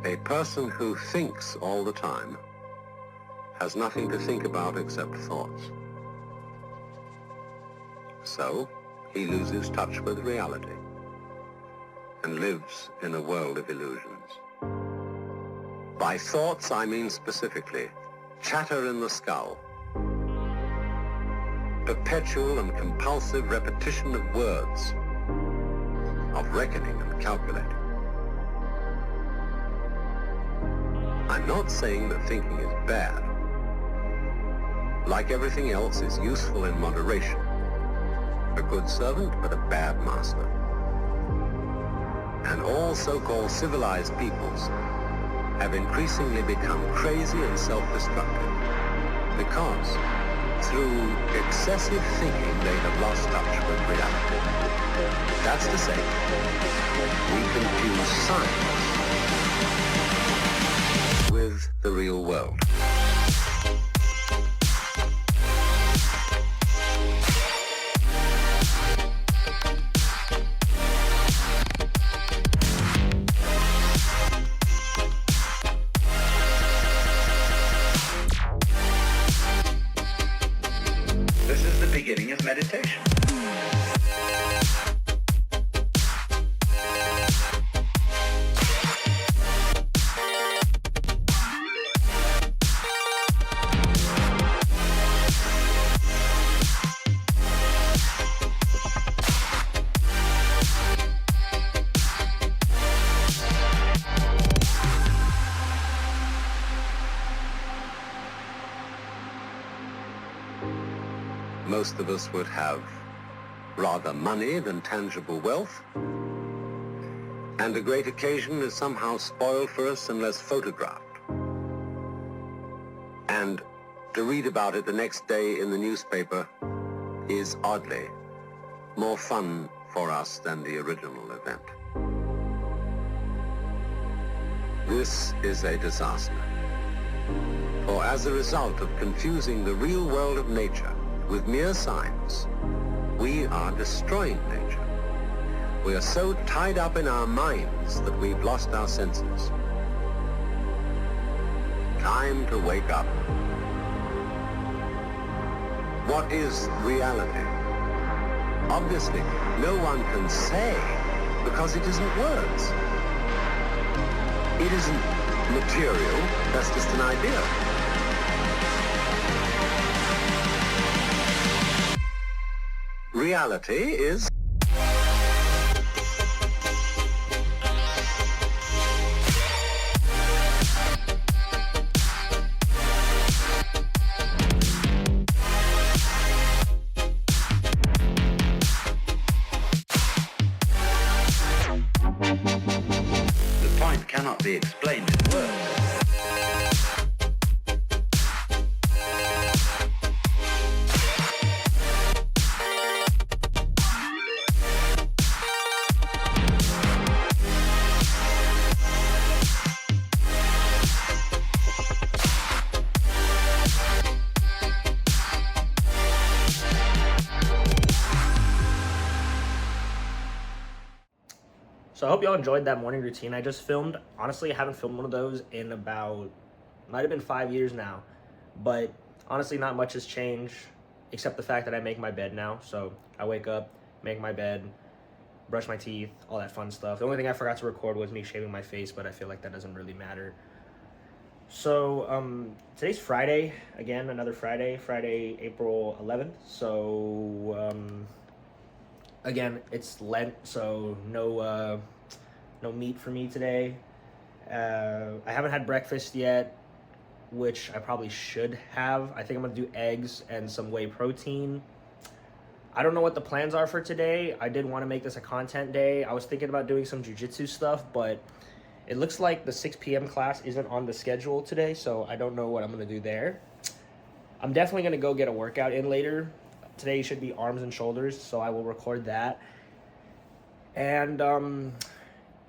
A person who thinks all the time has nothing to think about except thoughts. So, he loses touch with reality and lives in a world of illusions. By thoughts, I mean specifically chatter in the skull, perpetual and compulsive repetition of words, of reckoning and calculating. I'm not saying that thinking is bad. Like everything else, is useful in moderation. A good servant, but a bad master. And all so-called civilized peoples have increasingly become crazy and self-destructive because through excessive thinking they have lost touch with reality. That's to say, we confuse science with the real world. This is the beginning of meditation. Most of us would have rather money than tangible wealth, and a great occasion is somehow spoiled for us unless photographed. And to read about it the next day in the newspaper is oddly more fun for us than the original event. This is a disaster. For as a result of confusing the real world of nature with mere science, we are destroying nature. We are so tied up in our minds that we've lost our senses. Time to wake up. What is reality? Obviously, no one can say because it isn't words. It isn't material, that's just an idea. Reality is The point cannot be explained in words. So I hope y'all enjoyed that morning routine I just filmed. Honestly, I haven't filmed one of those in about, might have been 5 years now. But honestly, not much has changed except the fact that I make my bed now. So I wake up, make my bed, brush my teeth, all that fun stuff. The only thing I forgot to record was me shaving my face, but I feel like that doesn't really matter. So today's Friday, again, another Friday, April 11th. So again, it's Lent, so no meat for me today. I haven't had breakfast yet, which I probably should have. I think I'm gonna do eggs and some whey protein. I don't know what the plans are for today. I did want to make this a content day. I was thinking about doing some jiu-jitsu stuff, but it looks like the 6 p.m. class isn't on the schedule today, so I don't know what I'm gonna do there. I'm definitely gonna go get a workout in later. Today should be arms and shoulders, so I will record that. And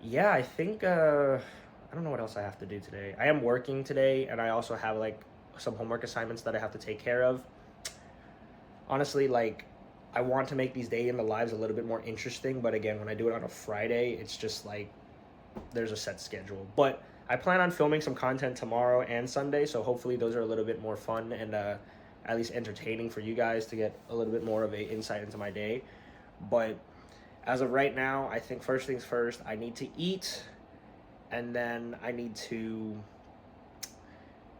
yeah, I think I don't know what else I have to do today. I am working today, and I also have like some homework assignments that I have to take care of. Honestly, like, I want to make these day in the lives a little bit more interesting, but again, when I do it on a Friday, it's just like there's a set schedule. But I plan on filming some content tomorrow and Sunday, so hopefully those are a little bit more fun and at least entertaining for you guys to get a little bit more of an insight into my day. But as of right now, I think first things first, I need to eat, and then I need to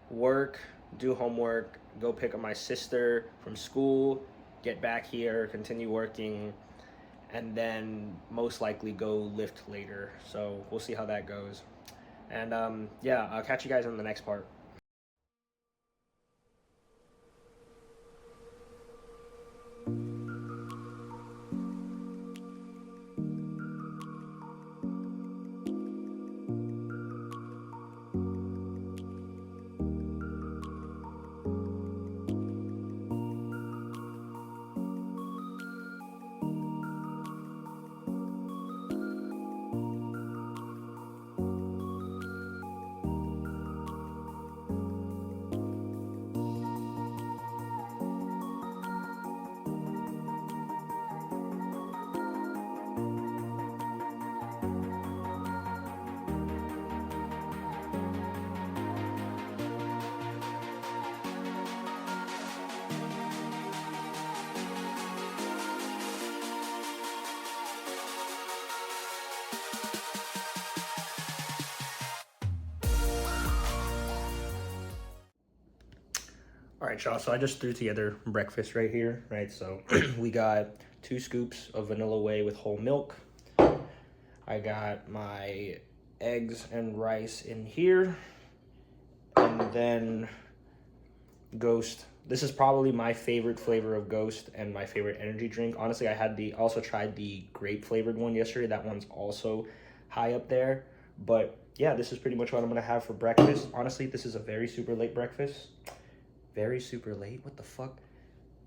work, do homework, go pick up my sister from school, get back here, continue working, and then most likely go lift later. So we'll see how that goes. And yeah, I'll catch you guys in the next part. All right, y'all, so I just threw together breakfast right here, right? So we got 2 scoops of vanilla whey with whole milk. I got my eggs and rice in here. And then Ghost. This is probably my favorite flavor of Ghost and my favorite energy drink. Honestly, I also tried the grape flavored one yesterday. That one's also high up there. But yeah, this is pretty much what I'm gonna have for breakfast. Honestly, this is a very super late breakfast. Very super late? What the fuck?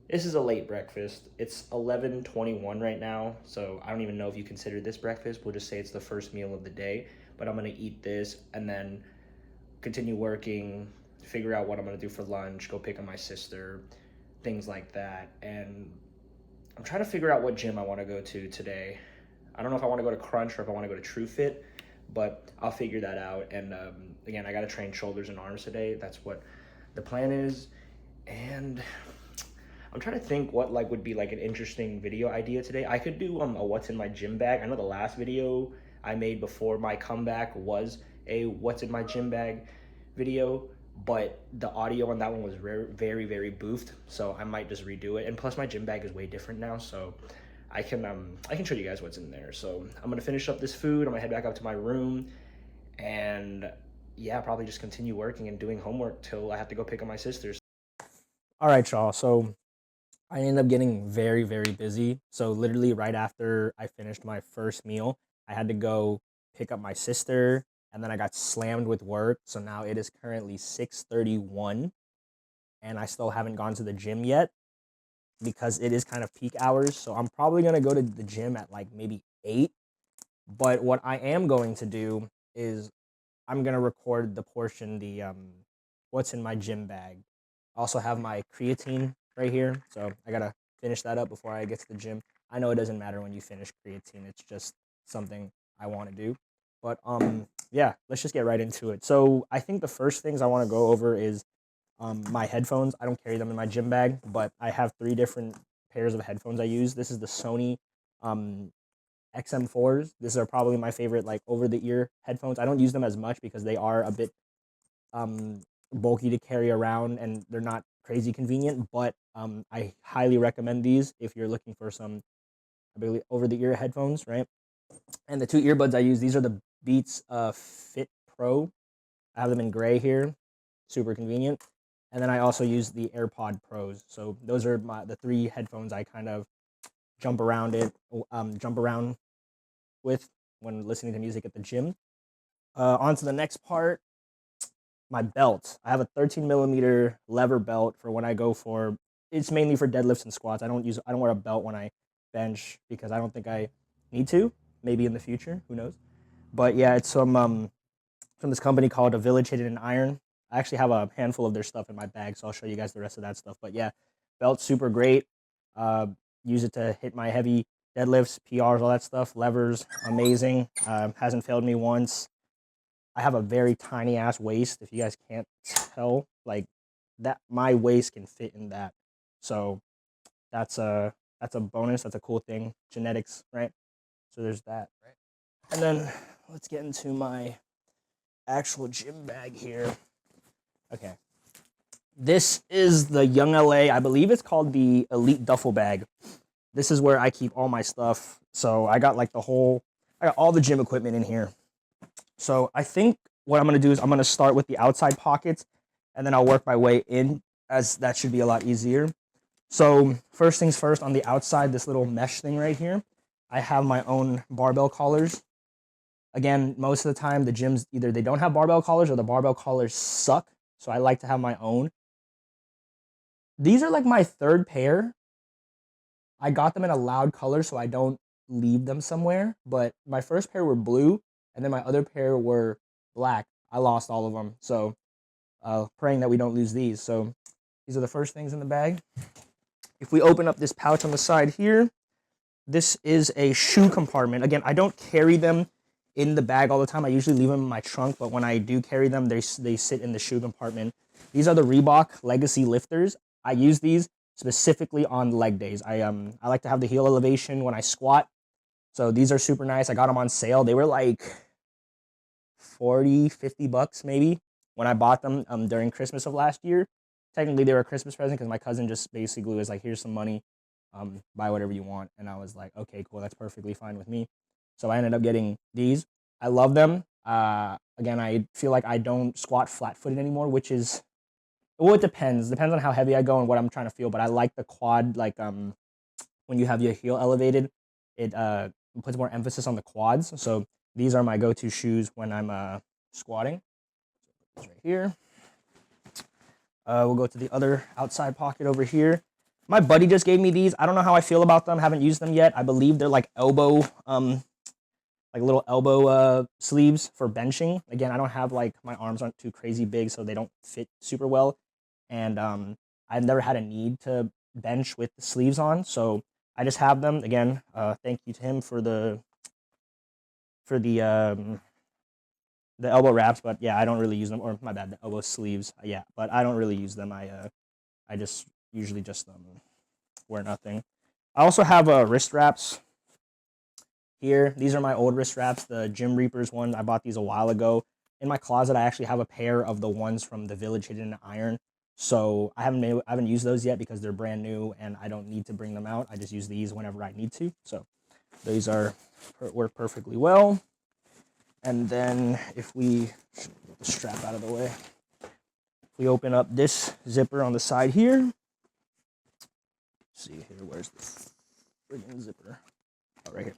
This is a late breakfast. It's 11:21 right now, so I don't even know if you consider this breakfast. We'll just say it's the first meal of the day. But I'm gonna eat this and then continue working, figure out what I'm gonna do for lunch, go pick up my sister, things like that. And I'm trying to figure out what gym I want to go to today. I don't know if I want to go to Crunch or if I want to go to TrueFit, but I'll figure that out. And again, I got to train shoulders and arms today. That's what the plan is. And I'm trying to think what would be an interesting video idea today. I could do a what's in my gym bag. I know the last video I made before my comeback was a what's in my gym bag video, but the audio on that one was very, very boofed, so I might just redo it. And plus my gym bag is way different now, so I can show you guys what's in there. So I'm gonna finish up this food. I'm gonna head back up to my room, and yeah, probably just continue working and doing homework till I have to go pick up my sisters. All right, y'all, so I ended up getting very, very busy. So literally right after I finished my first meal, I had to go pick up my sister, and then I got slammed with work. So now it is currently 6:31, and I still haven't gone to the gym yet because it is kind of peak hours. So I'm probably going to go to the gym at maybe 8. But what I am going to do is I'm going to record the portion, the what's in my gym bag. I also have my creatine right here, so I got to finish that up before I get to the gym. I know it doesn't matter when you finish creatine. It's just something I want to do. But yeah, let's just get right into it. So I think the first things I want to go over is my headphones. I don't carry them in my gym bag, but I have 3 different pairs of headphones I use. This is the Sony XM4s. These are probably my favorite over-the-ear headphones. I don't use them as much because they are a bit bulky to carry around and they're not crazy convenient, but I highly recommend these if you're looking for some over-the-ear headphones, right? And the 2 earbuds I use, these are the Beats Fit Pro. I have them in gray here, super convenient. And then I also use the AirPod Pros. So those are the 3 headphones I kind of jump around with when listening to music at the gym. On to the next part, my belt. I have a 13 millimeter lever belt for when I go for, it's mainly for deadlifts and squats. I don't wear a belt when I bench because I don't think I need to. Maybe in the future, who knows? But yeah, it's from this company called A Village Hidden in Iron. I actually have a handful of their stuff in my bag, so I'll show you guys the rest of that stuff. But yeah, belt's super great. Use it to hit my heavy deadlifts, PRs, all that stuff. Levers, amazing. Hasn't failed me once. I have a very tiny ass waist. If you guys can't tell, like that, my waist can fit in that. So that's a bonus. That's a cool thing. Genetics, right? So there's that, right? And then let's get into my actual gym bag here. Okay. This is the Young LA. I believe it's called the Elite Duffel Bag. This is where I keep all my stuff. So I got like I got all the gym equipment in here. So I think what I'm going to do is I'm going to start with the outside pockets and then I'll work my way in, as that should be a lot easier. So first things first, on the outside, this little mesh thing right here, I have my own barbell collars. Again, most of the time the gyms, either they don't have barbell collars or the barbell collars suck. So I like to have my own. These are like my third pair. I got them in a loud color so I don't leave them somewhere. But my first pair were blue, and then my other pair were black. I lost all of them. So praying that we don't lose these. So these are the first things in the bag. If we open up this pouch on the side here, this is a shoe compartment. Again, I don't carry them in the bag all the time. I usually leave them in my trunk, but when I do carry them, they sit in the shoe compartment. These are the Reebok Legacy lifters. I use these specifically on leg days. I like to have the heel elevation when I squat. So these are super nice. I got them on sale. They were like 40, 50 bucks maybe when I bought them during Christmas of last year. Technically, they were a Christmas present because my cousin just basically was like, here's some money, buy whatever you want. And I was like, okay, cool, that's perfectly fine with me. So I ended up getting these. I love them. Again, I feel like I don't squat flat-footed anymore, which is, well, it depends. Depends on how heavy I go and what I'm trying to feel. But I like the quad, like when you have your heel elevated, it puts more emphasis on the quads. So these are my go-to shoes when I'm squatting. Right here. We'll go to the other outside pocket over here. My buddy just gave me these. I don't know how I feel about them. Haven't used them yet. I believe they're like elbow, like little elbow sleeves for benching. Again, I don't have like, my arms aren't too crazy big, so they don't fit super well. And I've never had a need to bench with the sleeves on, so I just have them. Again, thank you to him for the elbow wraps, but yeah, I don't really use them. Or my bad, the elbow sleeves. Yeah, but I don't really use them. I just usually just wear nothing. I also have wrist wraps here. These are my old wrist wraps, the Gym Reapers one. I bought these a while ago. In my closet, I actually have a pair of the ones from the Village Hidden in Iron. So I haven't used those yet because they're brand new and I don't need to bring them out. I just use these whenever I need to. So these work perfectly well. And then if we get the strap out of the way, we open up this zipper on the side here. Let's see here, where's the friggin' zipper? Oh, right here.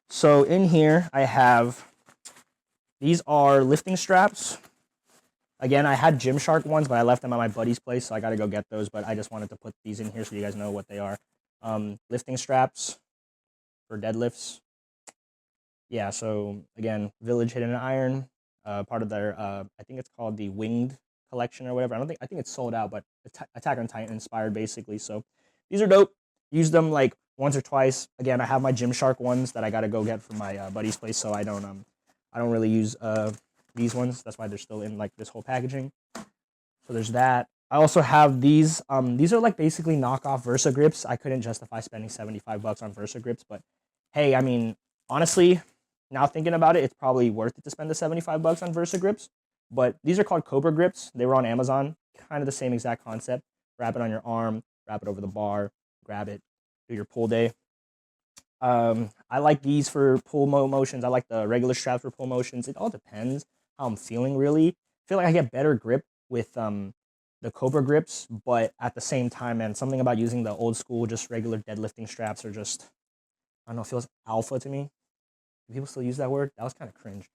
So in here, I have, these are lifting straps. Again, I had Gymshark ones, but I left them at my buddy's place, so I got to go get those. But I just wanted to put these in here so you guys know what they are. Lifting straps for deadlifts. Yeah, so again, Village Hidden in Iron, part of their, I think it's called the Winged collection or whatever. I think it's sold out, but Attack on Titan inspired basically. So these are dope. Use them like once or twice. Again, I have my Gymshark ones that I got to go get from my buddy's place, so I don't really use these ones. That's why they're still in like this whole packaging. So there's that. I also have these. These are like basically knockoff Versa grips. I couldn't justify spending 75 bucks on Versa grips, but hey, I mean, honestly, now thinking about it, it's probably worth it to spend the 75 bucks on Versa grips. But these are called Cobra grips. They were on Amazon. Kind of the same exact concept. Wrap it on your arm, wrap it over the bar, grab it, do your pull day. I like these for pull motions. I like the regular straps for pull motions. It all depends how I'm feeling, really. I feel like I get better grip with the Cobra grips, but at the same time, man, something about using the old school, just regular deadlifting straps are just, I don't know, feels alpha to me. Do people still use that word? That was kind of cringe.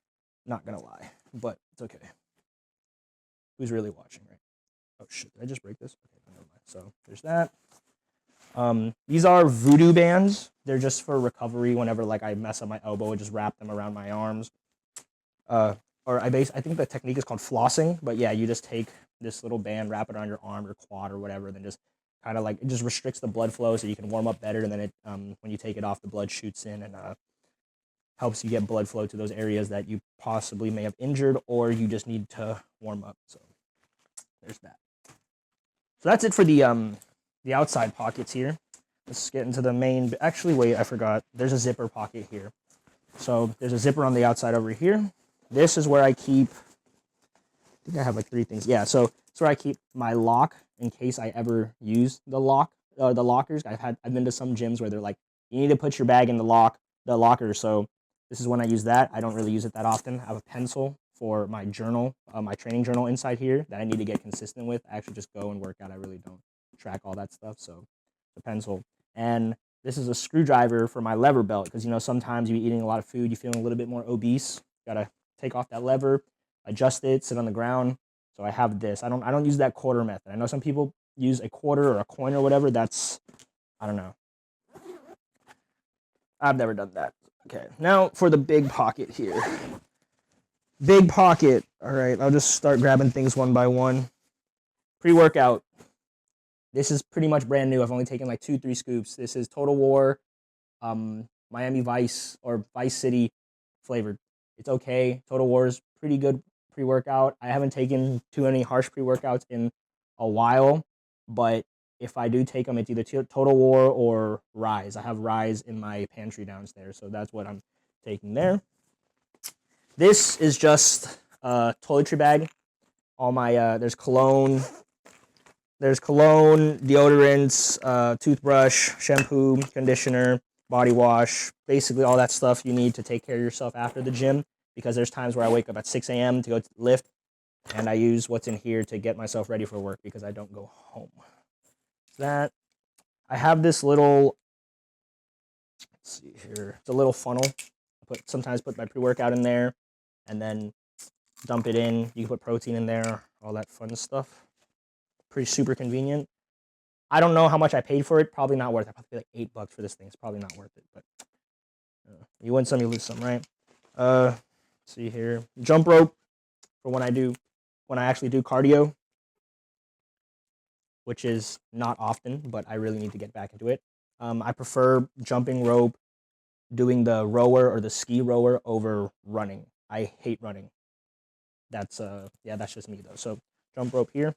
Not gonna lie, but it's okay. Who's really watching, right? Oh shit, did I just break this? Okay, never mind. So there's that. These are voodoo bands. They're just for recovery whenever like I mess up my elbow, I just wrap them around my arms. I think the technique is called flossing, but yeah, you just take this little band, wrap it on your arm or quad or whatever, then just kind of like, it just restricts the blood flow so you can warm up better, and then it when you take it off, the blood shoots in and helps you get blood flow to those areas that you possibly may have injured or you just need to warm up. So there's that. So that's it for the outside pockets here. Let's get into the main. Actually, wait, I forgot. There's a zipper pocket here. So there's a zipper on the outside over here. This is where I keep, I think I have like 3 things. Yeah, so it's where I keep my lock in case I ever use the lockers. I've been to some gyms where they're like, you need to put your bag in the locker. So this is when I use that. I don't really use it that often. I have a pencil for my journal, my training journal inside here that I need to get consistent with. I actually just go and work out. I really don't track all that stuff. So the pencil. And this is a screwdriver for my lever belt because, you know, sometimes you're eating a lot of food, you're feeling a little bit more obese. Got to take off that lever, adjust it, sit on the ground. So I have this. I don't use that quarter method. I know some people use a quarter or a coin or whatever. That's, I don't know. I've never done that. Okay, now for the big pocket here. Big pocket. All right, I'll just start grabbing things one by one. Pre-workout. This is pretty much brand new. I've only taken like 2-3 scoops. This is Total War, Miami Vice or Vice City flavored. It's okay. Total War is pretty good pre-workout. I haven't taken too many harsh pre-workouts in a while, but if I do take them, it's either Total War or Rise. I have Rise in my pantry downstairs, so that's what I'm taking there. This is just a toiletry bag. All my, there's cologne, deodorants, toothbrush, shampoo, conditioner, body wash, basically all that stuff you need to take care of yourself after the gym, because there's times where I wake up at 6 a.m. to go lift, and I use what's in here to get myself ready for work because I don't go home. That I have this little, let's see here, it's a little funnel. I sometimes put my pre-workout in there and then dump it in. You can put protein in there, all that fun stuff. Pretty super convenient. I don't know how much I paid for it. Probably not worth it. Probably like $8 for this thing. It's probably not worth it, but you win some, you lose some, right? Let's see here, jump rope for when I actually do cardio, which is not often, but I really need to get back into it. I prefer jumping rope, doing the rower or the ski rower over running. I hate running. That's that's just me though. So jump rope here.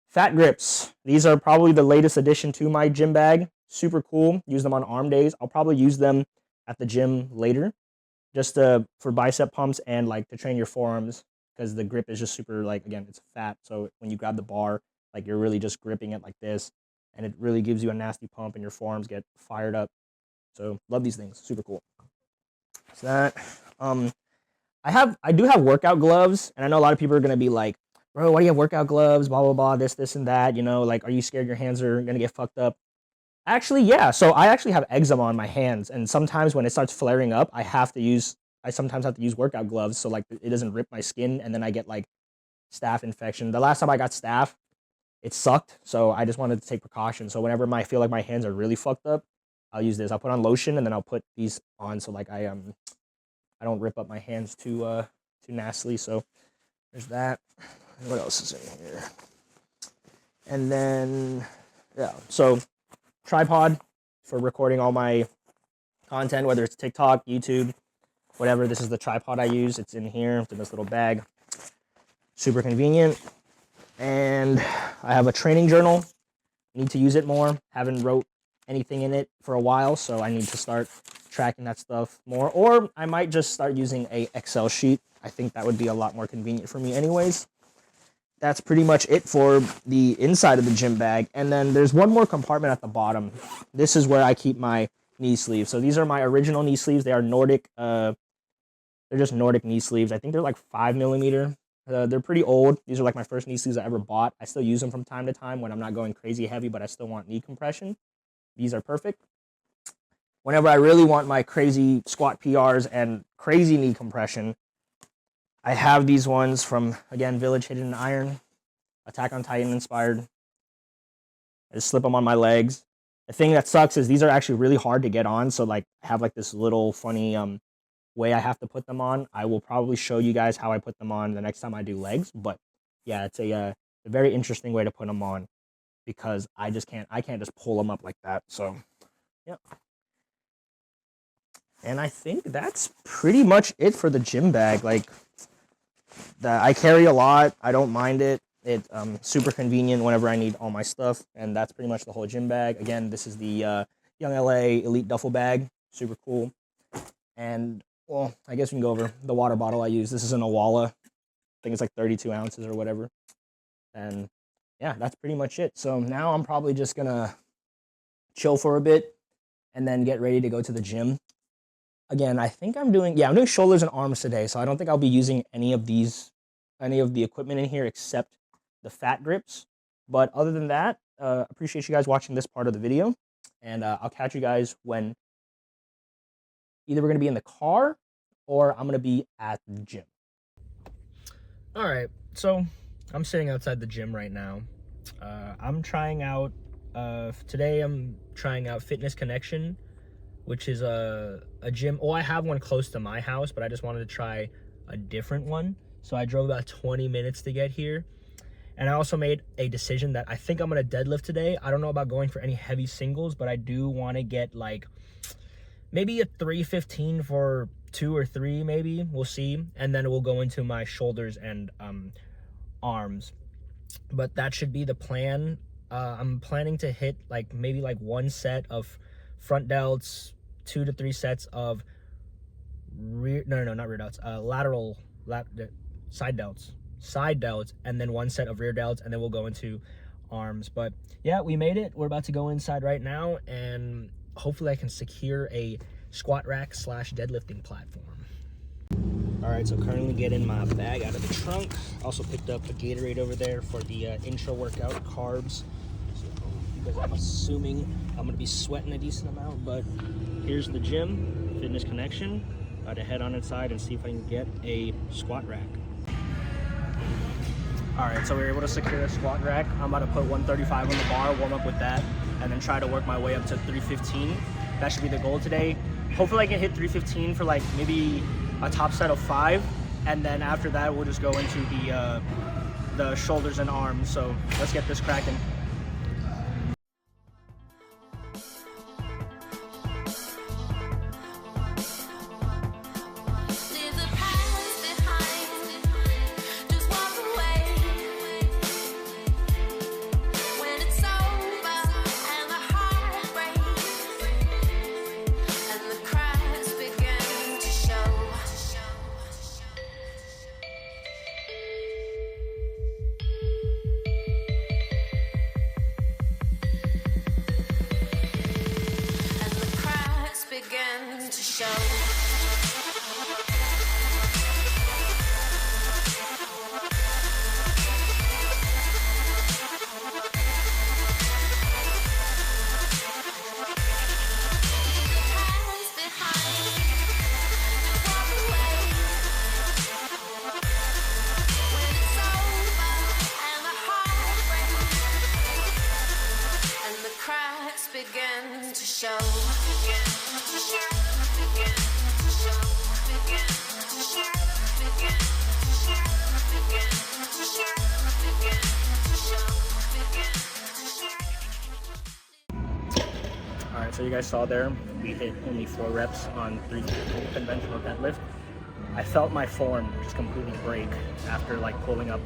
Fat grips. These are probably the latest addition to my gym bag. Super cool. Use them on arm days. I'll probably use them at the gym later, just for bicep pumps and like to train your forearms, because the grip is just super, like, again, it's fat. So when you grab the bar, like, you're really just gripping it like this, and it really gives you a nasty pump and your forearms get fired up. So love these things. Super cool. So that, I do have workout gloves, and I know a lot of people are going to be like, bro, why do you have workout gloves? Blah, blah, blah, this, and that, you know, like, are you scared your hands are going to get fucked up? Actually, yeah. So I actually have eczema on my hands, and sometimes when it starts flaring up, I sometimes have to use workout gloves so like it doesn't rip my skin, and then I get like staph infection. The last time I got staph, it sucked, so I just wanted to take precautions. So whenever I feel like my hands are really fucked up, I'll use this. I'll put on lotion, and then I'll put these on so like I don't rip up my hands too nastily. So there's that. What else is in here? And then yeah, so tripod for recording all my content, whether it's TikTok, YouTube, whatever. This is the tripod I use. It's in here. It's in this little bag. Super convenient. And I have a training journal. Need to use it more. Haven't wrote anything in it for a while, so I need to start tracking that stuff more. Or I might just start using a Excel sheet. I think that would be a lot more convenient for me anyways. That's pretty much it for the inside of the gym bag. And then there's one more compartment at the bottom. This is where I keep my knee sleeves. So these are my original knee sleeves. They are Nordic. They're just Nordic knee sleeves. I think they're like 5mm. They're pretty old. These are like my first knee sleeves I ever bought. I still use them from time to time when I'm not going crazy heavy, but I still want knee compression. These are perfect. Whenever I really want my crazy squat PRs and crazy knee compression, I have these ones from, again, Village Hidden in Iron, Attack on Titan inspired. I just slip them on my legs. The thing that sucks is these are actually really hard to get on, so like I have like this little funny way I have to put them on. I will probably show you guys how I put them on the next time I do legs, but yeah, it's a very interesting way to put them on because I can't just pull them up like that. So yeah. And I think that's pretty much it for the gym bag. Like, I carry a lot. I don't mind it. It's super convenient whenever I need all my stuff. And that's pretty much the whole gym bag. Again, this is the Young LA Elite Duffel Bag. Super cool. And, well, I guess we can go over the water bottle I use. This is an Awala. I think it's like 32 ounces or whatever. And, yeah, that's pretty much it. So now I'm probably just going to chill for a bit and then get ready to go to the gym. Again, I think I'm doing shoulders and arms today, so I don't think I'll be using any of the equipment in here except the fat grips. But other than that, appreciate you guys watching this part of the video, and I'll catch you guys when either we're going to be in the car or I'm going to be at the gym. All right, so I'm sitting outside the gym right now. I'm trying out, today I'm trying out Fitness Connection, which is a gym. Oh, I have one close to my house, but I just wanted to try a different one. So I drove about 20 minutes to get here. And I also made a decision that I think I'm going to deadlift today. I don't know about going for any heavy singles, but I do want to get like maybe a 315 for 2 or 3 maybe. We'll see. And then we'll go into my shoulders and arms. But that should be the plan. I'm planning to hit like maybe like 1 set of front delts, 2 to 3 sets of lateral side delts, and then 1 set of rear delts, and then we'll go into arms. But yeah, we made it. We're about to go inside right now, and hopefully I can secure a squat rack / deadlifting platform. All right, so currently getting my bag out of the trunk. Also picked up a Gatorade over there for the intro workout carbs. Because I'm assuming I'm gonna be sweating a decent amount, but here's the gym, Fitness Connection. About to head on inside and see if I can get a squat rack. All right, so we were able to secure a squat rack. I'm about to put 135 on the bar, warm up with that, and then try to work my way up to 315. That should be the goal today. Hopefully I can hit 315 for like maybe a top set of 5, and then after that we'll just go into the shoulders and arms. So let's get this cracking. Begin to show. Begin to show. Alright, so you guys saw there, we hit only 4 reps on 3 conventional deadlift. I felt my form just completely break after like pulling up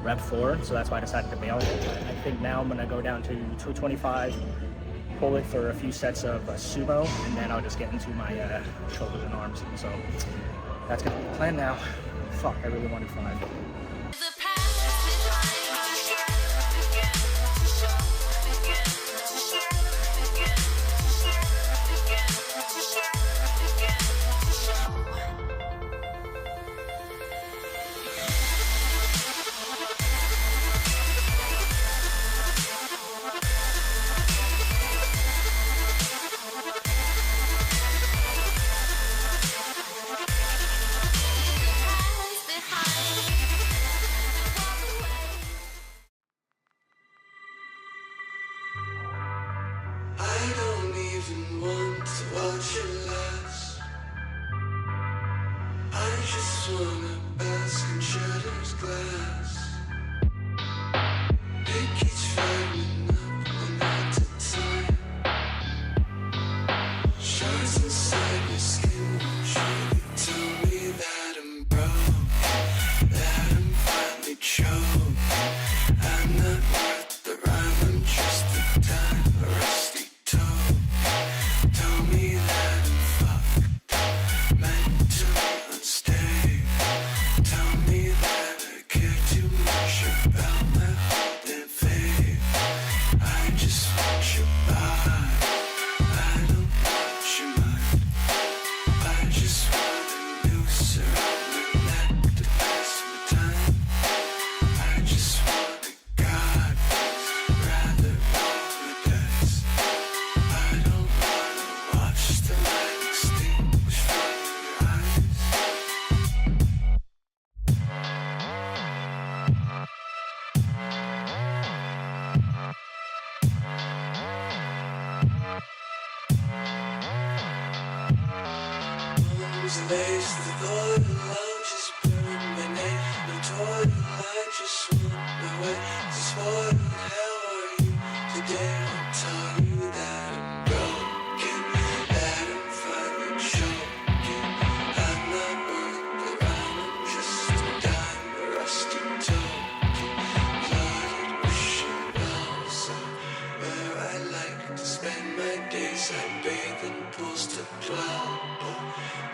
rep 4, so that's why I decided to bail. I think now I'm gonna go down to 225, pull it for a few sets of sumo, and then I'll just get into my shoulders and arms. So that's gonna be the plan now. Fuck, I really wanted 5. Inside your skin. face. The thought of love just burned my name. No total, I just want my way. This morning, how are you today? I'll tell you that I'm broken, that I'm finally choking. I'm not worth the rhyme, I'm just a dime, a rusty token. Flooded wishing wells are where I like to spend my days. I bathe in pools to dwell.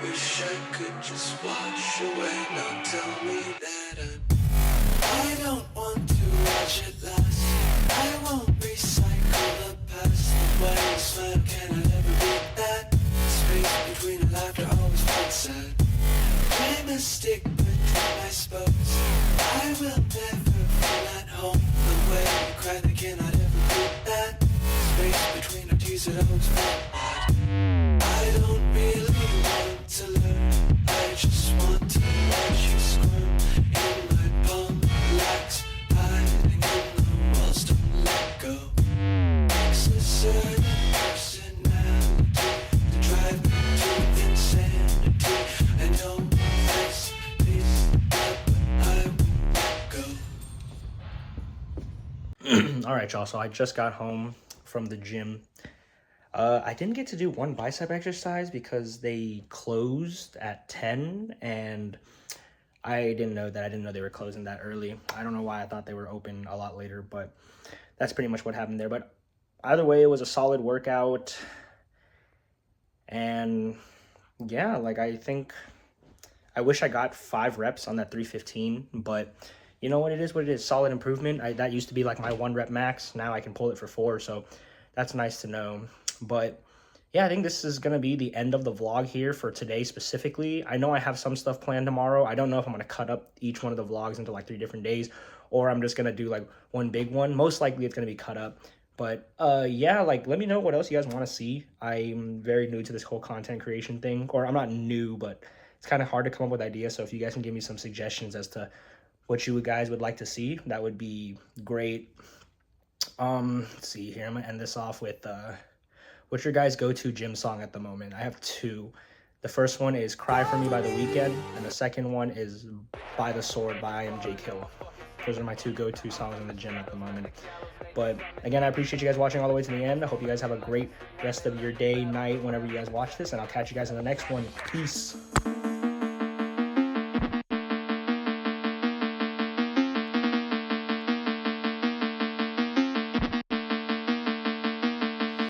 Wish I could just wash away. Now tell me that I don't want to watch it last. I won't recycle the past. The way you smile, can I ever beat that? Space between the laughter always felt sad. Dream a stick between my spokes. I will never feel at home. The way you cry, they cannot ever beat that. Space between our tears, it always felt bad. I don't really want to learn. I just want to watch you squirm in my palm. Relax, hiding in the walls, don't let go. Makes a certain personality to drive me to insanity. I know this up, but I won't let go. All right, y'all. So I just got home from the gym. I didn't get to do one bicep exercise because they closed at 10, and I didn't know that. I didn't know they were closing that early. I don't know why I thought they were open a lot later, but that's pretty much what happened there. But either way, it was a solid workout. And yeah, like I wish I got 5 reps on that 315, but you know what it is? What it is? Solid improvement. That used to be like my 1 rep max. Now I can pull it for 4, so that's nice to know. But yeah, I think this is going to be the end of the vlog here for today specifically. I know I have some stuff planned tomorrow. I don't know if I'm going to cut up each one of the vlogs into like 3 different days, or I'm just going to do like one big one. Most likely it's going to be cut up. But yeah, like let me know what else you guys want to see. I'm very new to this whole content creation thing, or I'm not new, but it's kind of hard to come up with ideas. So if you guys can give me some suggestions as to what you guys would like to see, that would be great. Let's see here. I'm going to end this off with what's your guys' go-to gym song at the moment? I have 2. The first one is Cry For Me by The Weeknd, and the second one is By The Sword by IamJakeHill. Those are my 2 go-to songs in the gym at the moment. But again, I appreciate you guys watching all the way to the end. I hope you guys have a great rest of your day, night, whenever you guys watch this, and I'll catch you guys in the next one. Peace.